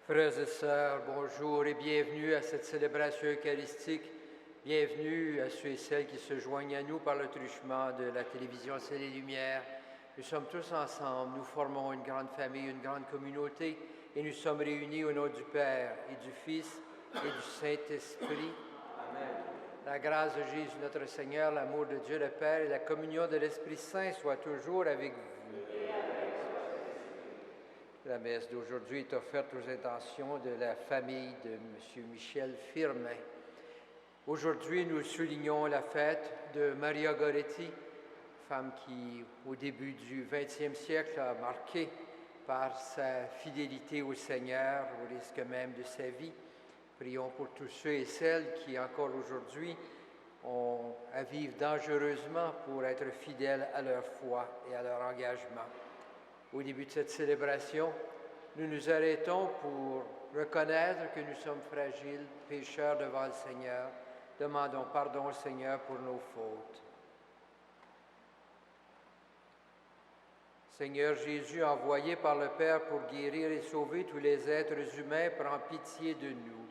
Frères et sœurs, bonjour et bienvenue à cette célébration eucharistique. Bienvenue à ceux et celles qui se joignent à nous par le truchement de la télévision Ciel et Lumière. Nous sommes tous ensemble, nous formons une grande famille, une grande communauté et nous sommes réunis au nom du Père et du Fils et du Saint-Esprit. Amen. La grâce de Jésus notre Seigneur, l'amour de Dieu le Père et la communion de l'Esprit Saint soient toujours avec vous. La messe d'aujourd'hui est offerte aux intentions de la famille de M. Michel Firmin. Aujourd'hui, nous soulignons la fête de Maria Goretti, femme qui, au début du XXe siècle, a marqué par sa fidélité au Seigneur, au risque même de sa vie. Prions pour tous ceux et celles qui, encore aujourd'hui, ont à vivre dangereusement pour être fidèles à leur foi et à leur engagement. Au début de cette célébration, nous nous arrêtons pour reconnaître que nous sommes fragiles, pécheurs devant le Seigneur. Demandons pardon au Seigneur pour nos fautes. Seigneur Jésus, envoyé par le Père pour guérir et sauver tous les êtres humains, prends pitié de nous.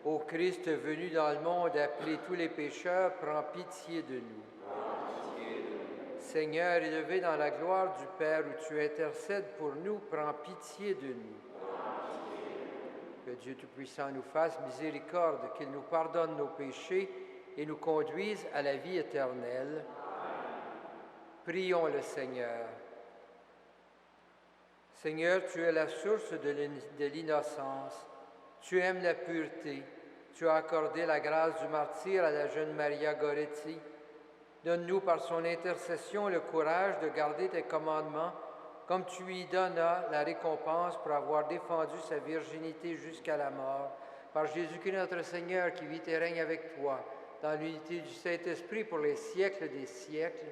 Ô Christ venu dans le monde appeler tous les pécheurs, prends pitié de nous. Seigneur, élevé dans la gloire du Père où tu intercèdes pour nous, prends pitié de nous. Que Dieu Tout-Puissant nous fasse miséricorde, qu'il nous pardonne nos péchés et nous conduise à la vie éternelle. Prions le Seigneur. Seigneur, tu es la source de l'innocence. Tu aimes la pureté. Tu as accordé la grâce du martyre à la jeune Maria Goretti. Donne-nous par son intercession le courage de garder tes commandements, comme tu lui donnas la récompense pour avoir défendu sa virginité jusqu'à la mort. Par Jésus-Christ notre Seigneur, qui vit et règne avec toi, dans l'unité du Saint-Esprit pour les siècles des siècles.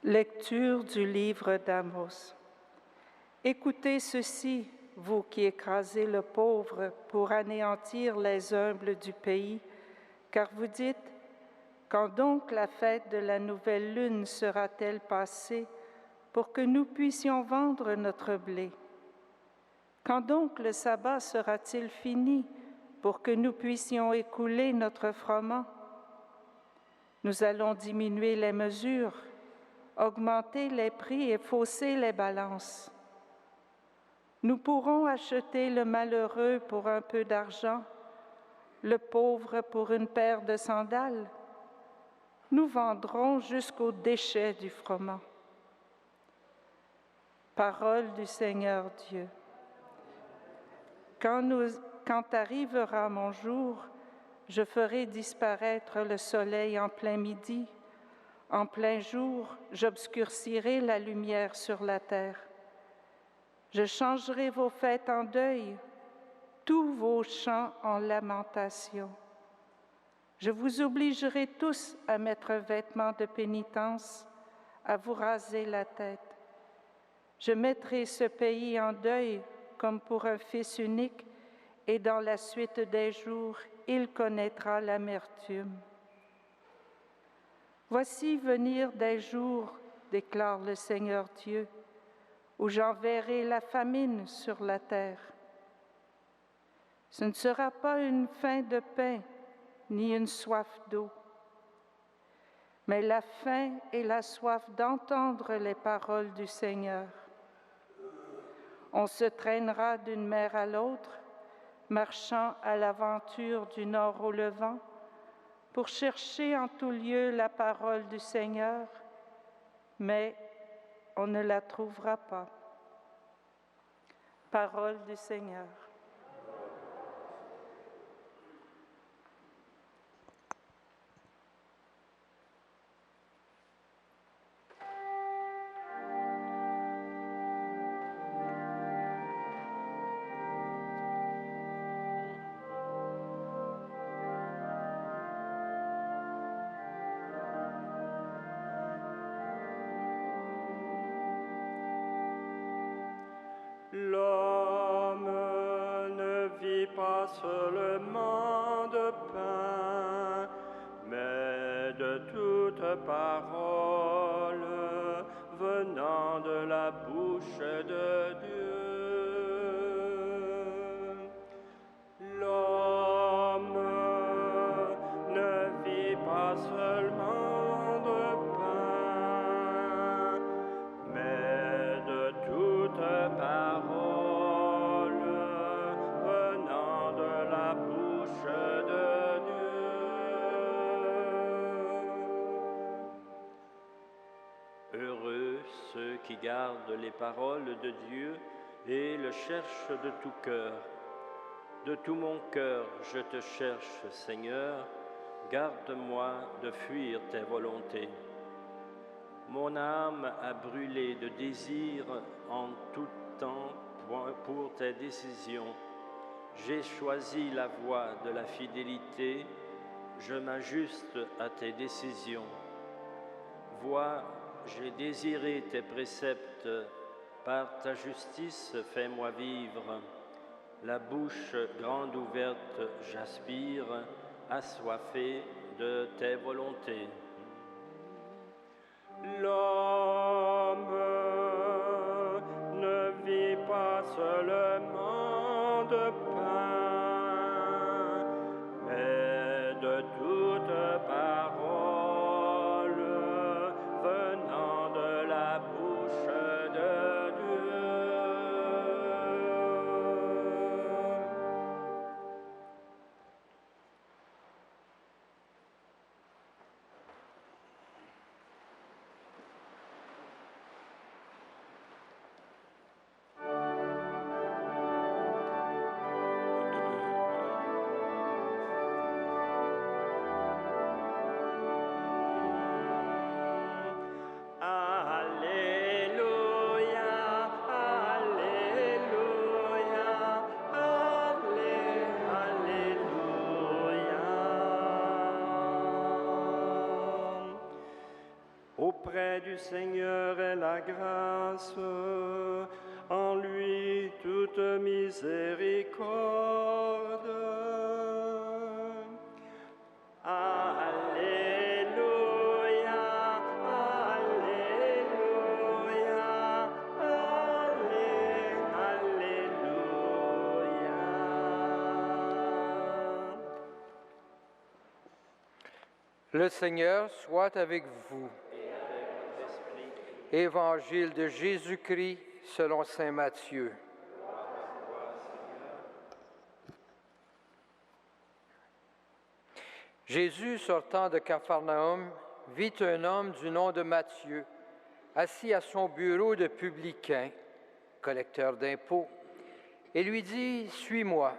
Lecture du livre d'Amos. Écoutez ceci, vous qui écrasez le pauvre pour anéantir les humbles du pays, car vous dites, quand donc la fête de la nouvelle lune sera-t-elle passée pour que nous puissions vendre notre blé? Quand donc le sabbat sera-t-il fini pour que nous puissions écouler notre froment? Nous allons diminuer les mesures, augmenter les prix et fausser les balances. Nous pourrons acheter le malheureux pour un peu d'argent, le pauvre pour une paire de sandales. Nous vendrons jusqu'aux déchets du froment. Parole du Seigneur Dieu. Quand arrivera mon jour, je ferai disparaître le soleil en plein midi. En plein jour, j'obscurcirai la lumière sur la terre. Je changerai vos fêtes en deuil, tous vos chants en lamentation. Je vous obligerai tous à mettre un vêtement de pénitence, à vous raser la tête. Je mettrai ce pays en deuil comme pour un fils unique, et dans la suite des jours, il connaîtra l'amertume. Voici venir des jours, déclare le Seigneur Dieu, où j'enverrai la famine sur la terre. Ce ne sera pas une faim de pain, ni une soif d'eau, mais la faim et la soif d'entendre les paroles du Seigneur. On se traînera d'une mer à l'autre, marchant à l'aventure du nord au levant, pour chercher en tout lieu la parole du Seigneur, mais on ne la trouvera pas. Parole du Seigneur. mais de toute parole venant de la bouche de Dieu. L'homme ne vit pas seulement de pain, mais de toute parole venant de la bouche de Dieu. Heureux ceux qui gardent les paroles de Dieu et le cherchent de tout cœur. De tout mon cœur, je te cherche, Seigneur, garde-moi de fuir tes volontés. Mon âme a brûlé de désir en tout temps pour tes décisions. J'ai choisi la voie de la fidélité, je m'ajuste à tes décisions. Vois, j'ai désiré tes préceptes, par ta justice fais-moi vivre. La bouche grande ouverte, j'aspire, assoiffé de tes volontés. L'homme ne vit pas seulement de pain, mais de toute parole venant de la bouche de Dieu. Auprès du Seigneur est la grâce, en lui toute miséricorde. Alléluia, Alléluia, Alléluia. Le Seigneur soit avec vous. Évangile de Jésus-Christ selon saint Matthieu. Jésus, sortant de Capharnaüm, vit un homme du nom de Matthieu, assis à son bureau de publicain, collecteur d'impôts, et lui dit « Suis-moi ».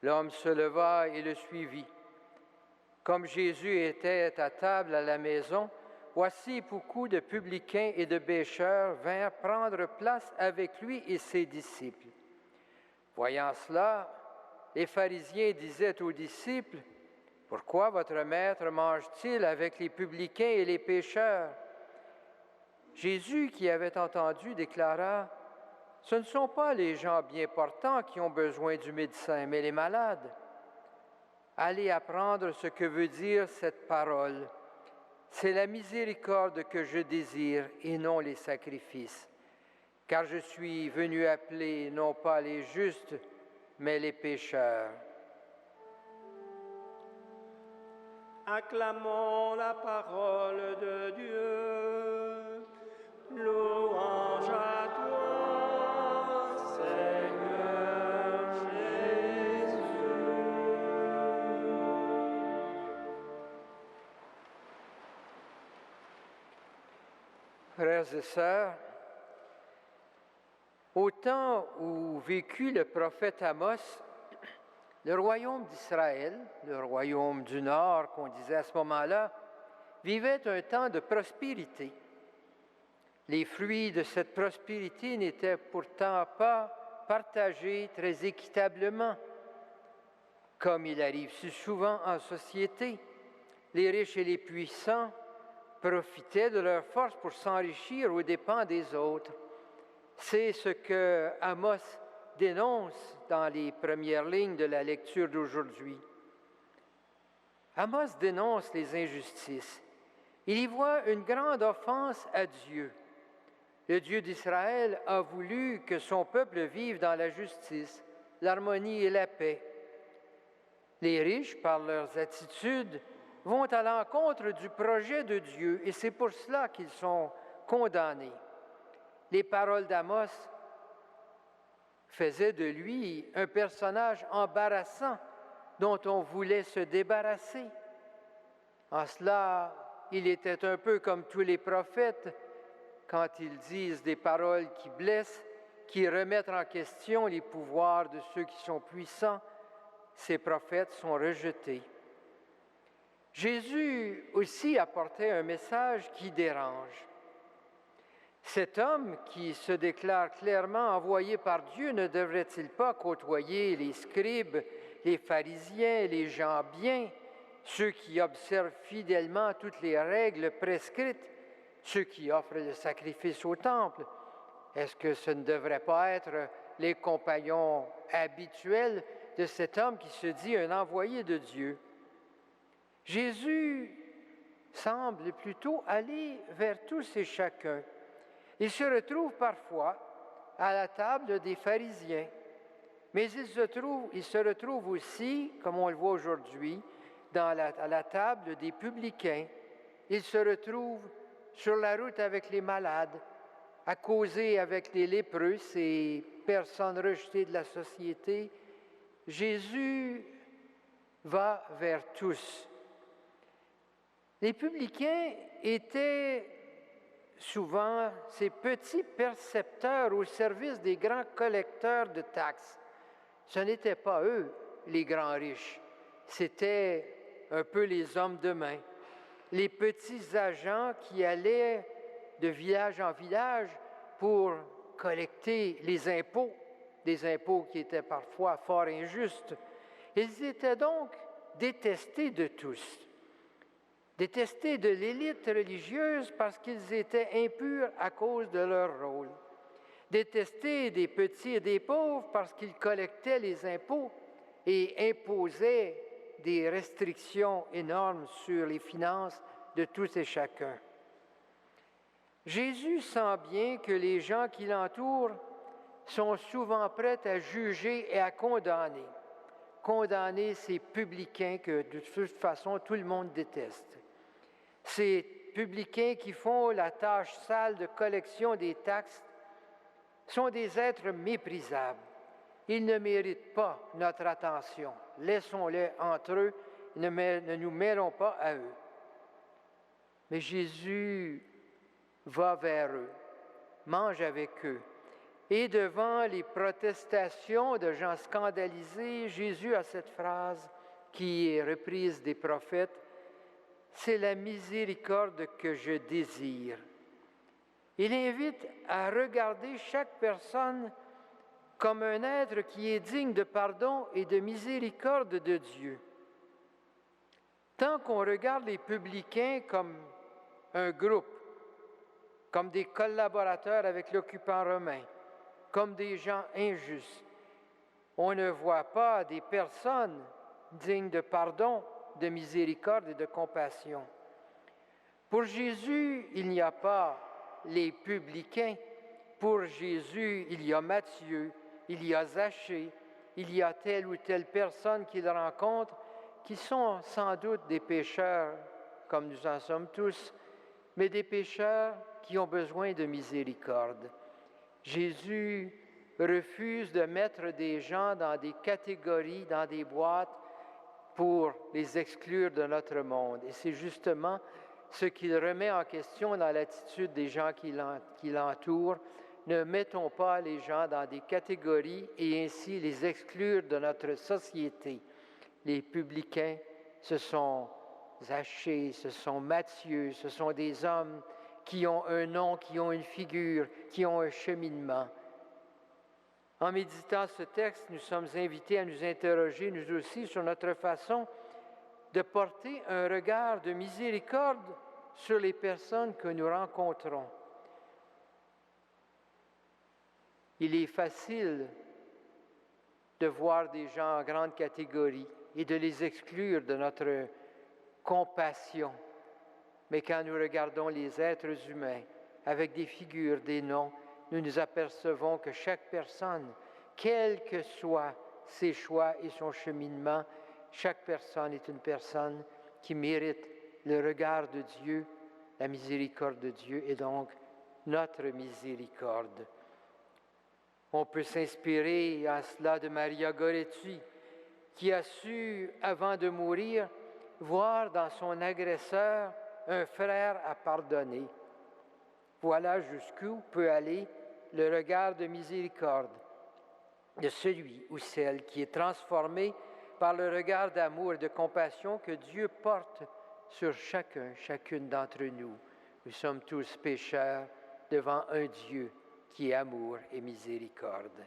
L'homme se leva et le suivit. Comme Jésus était à table à la maison, voici beaucoup de publicains et de pécheurs vinrent prendre place avec lui et ses disciples. Voyant cela, les pharisiens disaient aux disciples, « Pourquoi votre maître mange-t-il avec les publicains et les pécheurs ?» Jésus, qui avait entendu, déclara, « Ce ne sont pas les gens bien portants qui ont besoin du médecin, mais les malades. Allez apprendre ce que veut dire cette parole. C'est la miséricorde que je désire et non les sacrifices, car je suis venu appeler non pas les justes, mais les pécheurs. » Acclamons la parole de Dieu. Louange à toi, Seigneur Jésus. Frères et sœurs, au temps où vécut le prophète Amos, le royaume d'Israël, le royaume du Nord qu'on disait à ce moment-là, vivait un temps de prospérité. Les fruits de cette prospérité n'étaient pourtant pas partagés très équitablement. Comme il arrive si souvent en société, les riches et les puissants profitaient de leur force pour s'enrichir aux dépens des autres. C'est ce que Amos dénonce dans les premières lignes de la lecture d'aujourd'hui. Amos dénonce les injustices. Il y voit une grande offense à Dieu. Le Dieu d'Israël a voulu que son peuple vive dans la justice, l'harmonie et la paix. Les riches, par leurs attitudes, vont à l'encontre du projet de Dieu et c'est pour cela qu'ils sont condamnés. Les paroles d'Amos faisaient de lui un personnage embarrassant dont on voulait se débarrasser. En cela, il était un peu comme tous les prophètes quand ils disent des paroles qui blessent, qui remettent en question les pouvoirs de ceux qui sont puissants. Ces prophètes sont rejetés. Jésus aussi apportait un message qui dérange. Cet homme qui se déclare clairement envoyé par Dieu ne devrait-il pas côtoyer les scribes, les pharisiens, les gens bien, ceux qui observent fidèlement toutes les règles prescrites, ceux qui offrent le sacrifice au temple? Est-ce que ce ne devrait pas être les compagnons habituels de cet homme qui se dit un envoyé de Dieu? Jésus semble plutôt aller vers tous et chacun. Il se retrouve parfois à la table des pharisiens, mais il se retrouve aussi, comme on le voit aujourd'hui, à la table des publicains. Il se retrouve sur la route avec les malades, à causer avec les lépreux, ces personnes rejetées de la société. Jésus va vers tous. Les publicains étaient souvent ces petits percepteurs au service des grands collecteurs de taxes. Ce n'étaient pas eux, les grands riches. C'était un peu les hommes de main, les petits agents qui allaient de village en village pour collecter les impôts, des impôts qui étaient parfois fort injustes. Ils étaient donc détestés de tous. Détestés de l'élite religieuse parce qu'ils étaient impurs à cause de leur rôle. Détestés des petits et des pauvres parce qu'ils collectaient les impôts et imposaient des restrictions énormes sur les finances de tous et chacun. Jésus sent bien que les gens qui l'entourent sont souvent prêts à juger et à condamner. Condamner ces publicains que de toute façon tout le monde déteste. Ces publicains qui font la tâche sale de collection des taxes sont des êtres méprisables. Ils ne méritent pas notre attention. Laissons-les entre eux, ne nous mêlons pas à eux. Mais Jésus va vers eux, mange avec eux. Et devant les protestations de gens scandalisés, Jésus a cette phrase qui est reprise des prophètes: « C'est la miséricorde que je désire. » Il invite à regarder chaque personne comme un être qui est digne de pardon et de miséricorde de Dieu. Tant qu'on regarde les publicains comme un groupe, comme des collaborateurs avec l'occupant romain, comme des gens injustes, on ne voit pas des personnes dignes de pardon, de miséricorde et de compassion. Pour Jésus, il n'y a pas les publicains. Pour Jésus, il y a Matthieu, il y a Zachée, il y a telle ou telle personne qu'il rencontre qui sont sans doute des pécheurs, comme nous en sommes tous, mais des pécheurs qui ont besoin de miséricorde. Jésus refuse de mettre des gens dans des catégories, dans des boîtes, pour les exclure de notre monde. Et c'est justement ce qu'il remet en question dans l'attitude des gens qui l'entourent. Ne mettons pas les gens dans des catégories et ainsi les exclure de notre société. Les publicains, ce sont Zachée, ce sont Matthieu, ce sont des hommes qui ont un nom, qui ont une figure, qui ont un cheminement. En méditant ce texte, nous sommes invités à nous interroger, nous aussi, sur notre façon de porter un regard de miséricorde sur les personnes que nous rencontrons. Il est facile de voir des gens en grande catégorie et de les exclure de notre compassion. Mais quand nous regardons les êtres humains avec des figures, des noms, nous nous apercevons que chaque personne, quels que soient ses choix et son cheminement, chaque personne est une personne qui mérite le regard de Dieu, la miséricorde de Dieu et donc notre miséricorde. On peut s'inspirer à cela de Maria Goretti, qui a su, avant de mourir, voir dans son agresseur un frère à pardonner. Voilà jusqu'où peut aller le regard de miséricorde de celui ou celle qui est transformé par le regard d'amour et de compassion que Dieu porte sur chacune d'entre nous. Nous sommes tous pécheurs devant un Dieu qui est amour et miséricorde.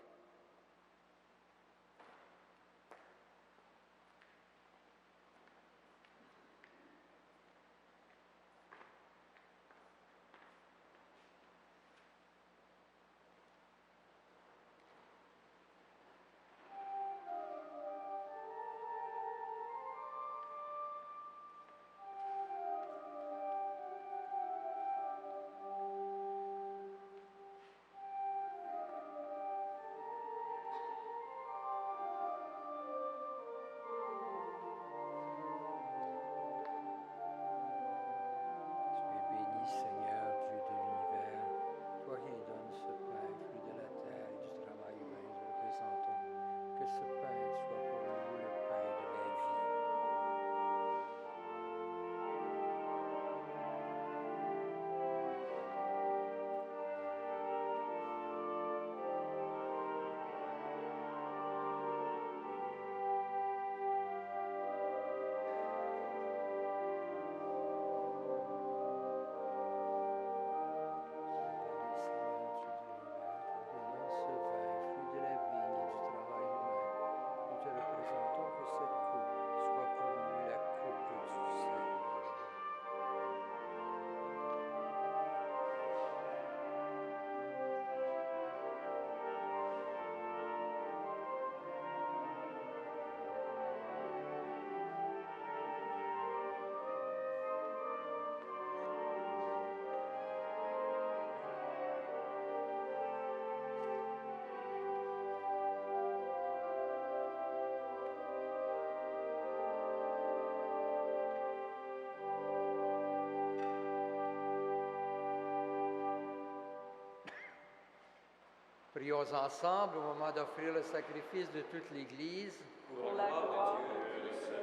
Prions ensemble au moment d'offrir le sacrifice de toute l'Église. Pour la gloire de Dieu.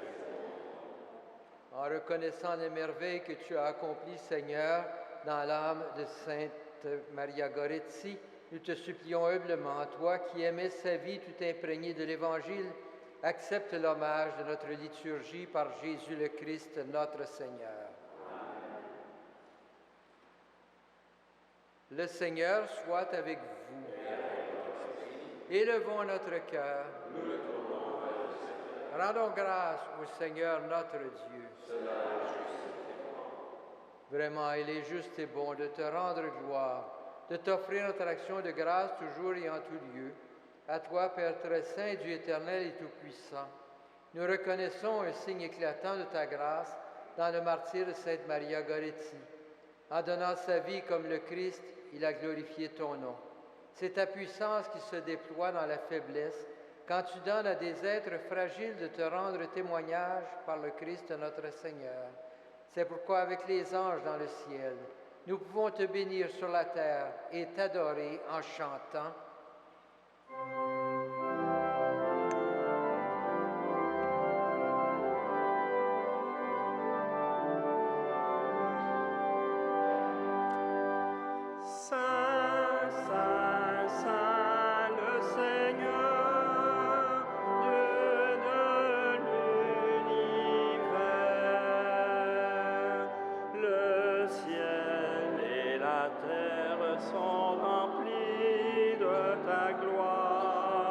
En reconnaissant les merveilles que tu as accomplies, Seigneur, dans l'âme de Sainte Maria Goretti, nous te supplions humblement, toi qui aimais sa vie tout imprégnée de l'Évangile, accepte l'hommage de notre liturgie par Jésus le Christ, notre Seigneur. Le Seigneur soit avec vous. Élevons notre cœur. Rendons grâce au Seigneur notre Dieu. Vraiment, il est juste et bon de te rendre gloire, de t'offrir notre action de grâce toujours et en tout lieu. À toi, Père très saint, Dieu éternel et tout-puissant, nous reconnaissons un signe éclatant de ta grâce dans le martyre de Sainte Maria Goretti. En donnant sa vie comme le Christ, il a glorifié ton nom. C'est ta puissance qui se déploie dans la faiblesse quand tu donnes à des êtres fragiles de te rendre témoignage par le Christ notre Seigneur. C'est pourquoi avec les anges dans le ciel, nous pouvons te bénir sur la terre et t'adorer en chantant. Sont remplis de ta gloire.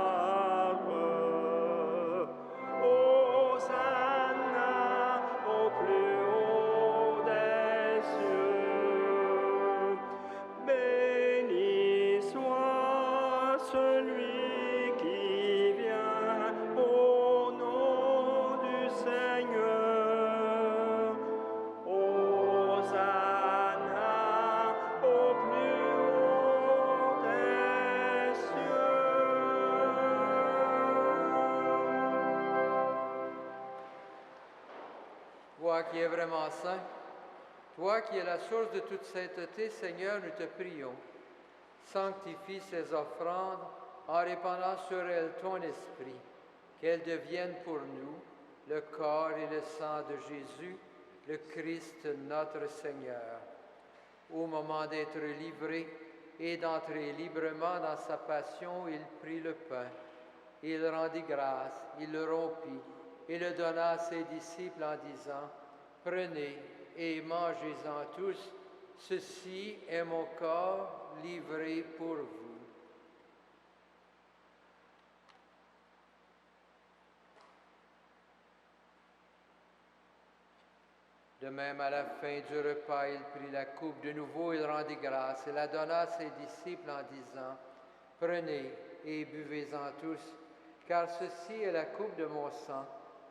qui es vraiment saint, toi qui es la source de toute sainteté, Seigneur, nous te prions. Sanctifie ces offrandes en répandant sur elles ton esprit, qu'elles deviennent pour nous le corps et le sang de Jésus, le Christ notre Seigneur. Au moment d'être livré et d'entrer librement dans sa passion, il prit le pain. Il rendit grâce, il le rompit et le donna à ses disciples en disant, « Prenez et mangez-en tous, ceci est mon corps livré pour vous. » De même, à la fin du repas, il prit la coupe de nouveau, il rendit grâce et la donna à ses disciples en disant, « Prenez et buvez-en tous, car ceci est la coupe de mon sang,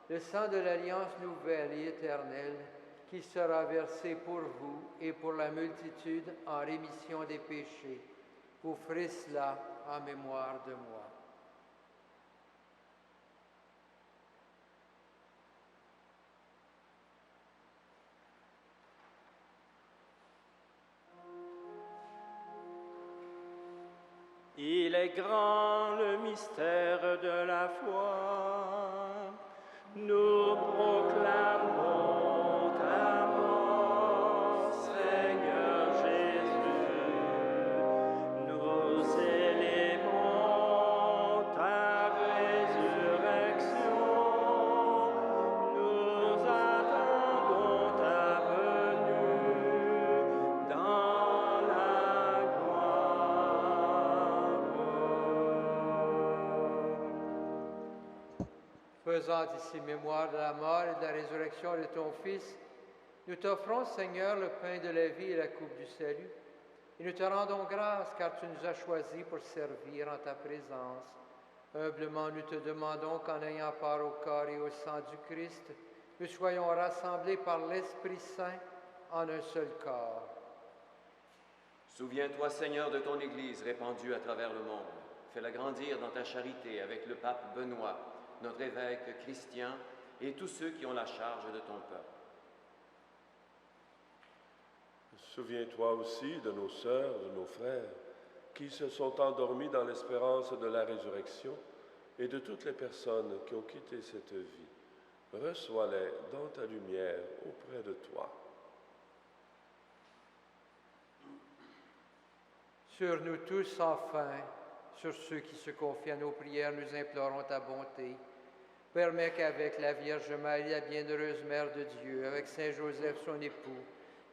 le sang de l'alliance nouvelle et éternelle, qui sera versé pour vous et pour la multitude en rémission des péchés. Vous ferez cela en mémoire de moi. » Il est grand le mystère de la foi. Nous proclamons ta mort, Seigneur Jésus. Nous célébrons ta résurrection. Nous attendons ta venue dans la Faisant ici mémoire de la mort et de la résurrection de ton Fils, nous t'offrons, Seigneur, le pain de la vie et la coupe du salut. Et nous te rendons grâce car tu nous as choisis pour servir en ta présence. Humblement, nous te demandons qu'en ayant part au corps et au sang du Christ, nous soyons rassemblés par l'Esprit Saint en un seul corps. Souviens-toi, Seigneur, de ton Église répandue à travers le monde. Fais-la grandir dans ta charité avec le pape Benoît, notre évêque Christian et tous ceux qui ont la charge de ton peuple. Souviens-toi aussi de nos sœurs, de nos frères, qui se sont endormis dans l'espérance de la résurrection et de toutes les personnes qui ont quitté cette vie. Reçois-les dans ta lumière auprès de toi. Sur nous tous, enfin, sur ceux qui se confient à nos prières, nous implorons ta bonté. Permets qu'avec la Vierge Marie, la bienheureuse Mère de Dieu, avec Saint Joseph, son époux,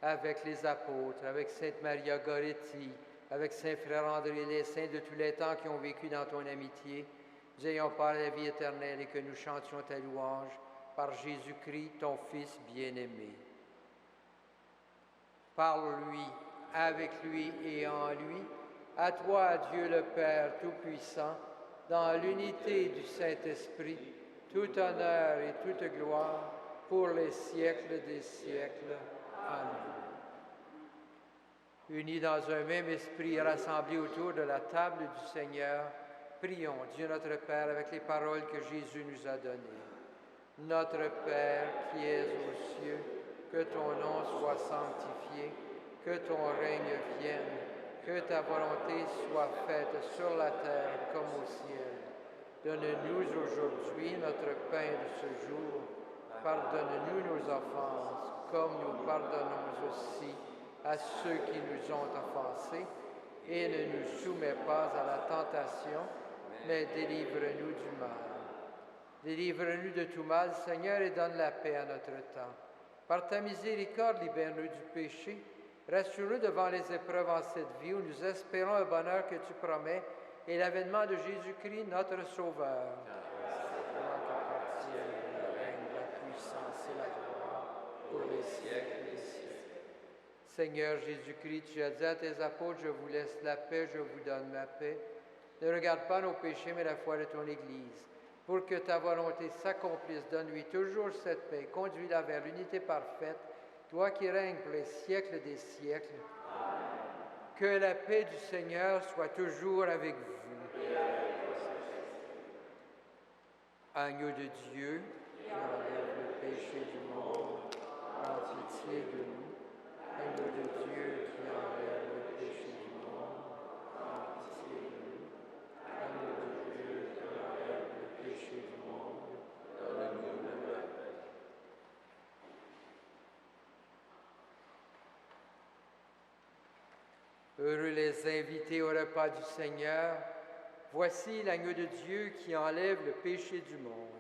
avec les apôtres, avec Sainte Maria Goretti, avec Saint Frère André, les saints de tous les temps qui ont vécu dans ton amitié, nous ayons part à la vie éternelle et que nous chantions ta louange par Jésus-Christ, ton Fils bien-aimé. Par lui, avec lui et en lui, à toi, Dieu le Père Tout-Puissant, dans l'unité du Saint-Esprit, tout honneur et toute gloire pour les siècles des siècles. Amen. Unis dans un même esprit et rassemblés autour de la table du Seigneur, prions Dieu notre Père avec les paroles que Jésus nous a données. Notre Père qui es aux cieux, que ton nom soit sanctifié, que ton règne vienne, que ta volonté soit faite sur la terre comme au ciel. Donne-nous aujourd'hui notre pain de ce jour. Pardonne-nous nos offenses, comme nous pardonnons aussi à ceux qui nous ont offensés. Et ne nous soumets pas à la tentation, mais délivre-nous du mal. Délivre-nous de tout mal, Seigneur, et donne la paix à notre temps. Par ta miséricorde, libère-nous du péché. Rassure-nous devant les épreuves en cette vie où nous espérons un bonheur que tu promets et l'avènement de Jésus-Christ, notre Sauveur. Seigneur Jésus-Christ, tu as dit à tes apôtres, je vous laisse la paix, je vous donne ma paix. Ne regarde pas nos péchés, mais la foi de ton Église. Pour que ta volonté s'accomplisse, donne-lui toujours cette paix, conduis-la vers l'unité parfaite, toi qui règnes pour les siècles des siècles. Amen. Que la paix du Seigneur soit toujours avec vous. Agneau de Dieu, qui enlève le péché du monde, pitié de nous. Agneau de Dieu qui enlève le péché du monde, aie pitié de nous. Agneau de Dieu qui enlève le péché du monde, donne-nous la paix. Heureux les invités au repas du Seigneur. Voici l'agneau de Dieu qui enlève le péché du monde.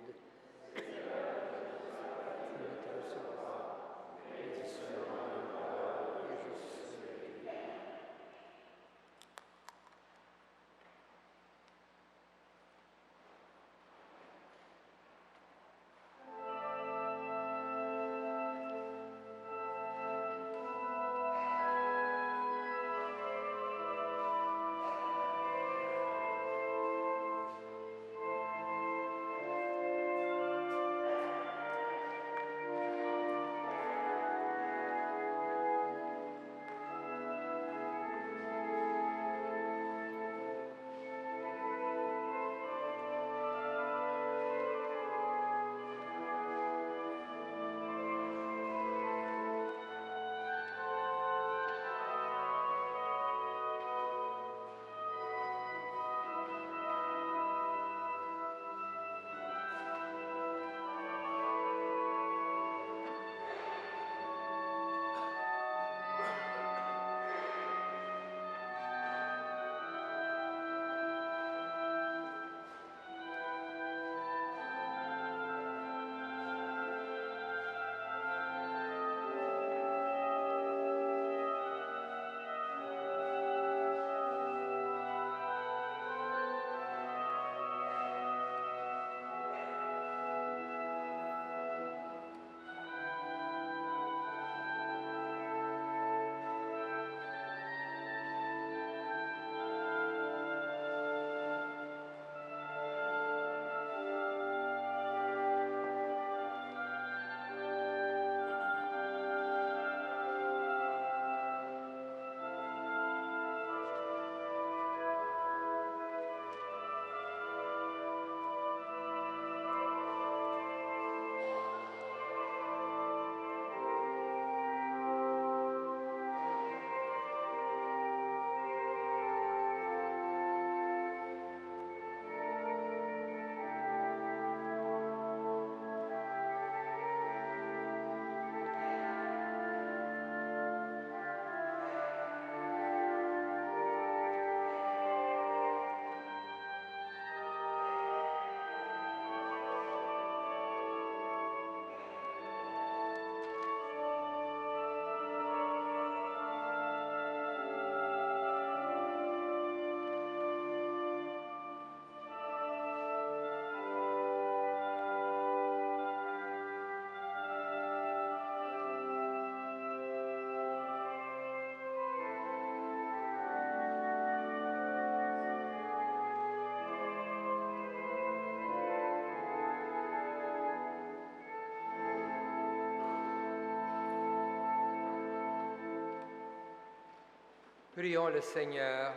Prions le Seigneur.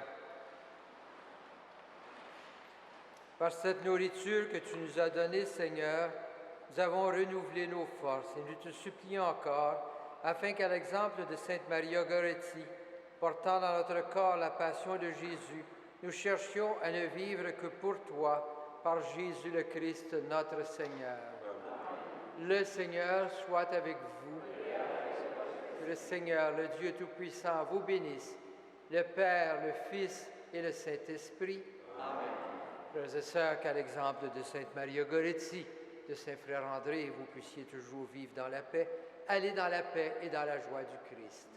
Par cette nourriture que tu nous as donnée, Seigneur, nous avons renouvelé nos forces et nous te supplions encore, afin qu'à l'exemple de Sainte Maria Goretti, portant dans notre corps la passion de Jésus, nous cherchions à ne vivre que pour toi, par Jésus le Christ, notre Seigneur. Le Seigneur soit avec vous. Que le Seigneur, le Dieu Tout-Puissant, vous bénisse, le Père, le Fils et le Saint-Esprit. Amen. Frères et sœurs, qu'à l'exemple de Sainte Maria Goretti, de Saint Frère André, vous puissiez toujours vivre dans la paix. Allez dans la paix et dans la joie du Christ.